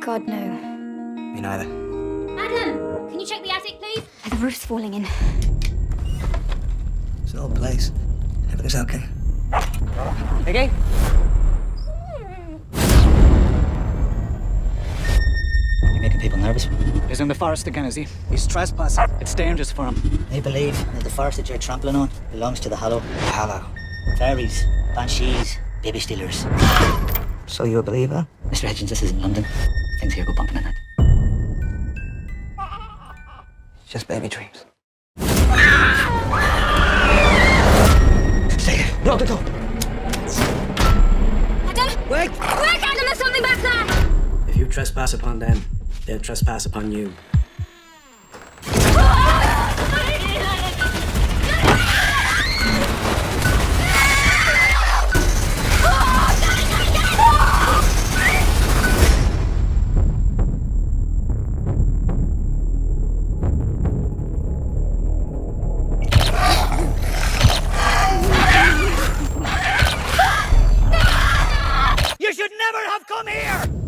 God, no. Me neither. Adam, can you check the attic, please? The roof's falling in. It's an old place. Everything's okay. Okay? You're making people nervous. He's in the forest again, is he? He's trespassing. It's dangerous for him. They believe that the forest that you're trampling on belongs to the Hollow. Hello. Fairies, banshees, baby stealers. So you're a believer? Mr. Hitchens, this isn't London. Things here go bumping in it. It's just baby dreams. Stay here. No, go. Adam! Wait! Quick, Adam, there's something back there! If you trespass upon them, they'll trespass upon you. You should never have come here!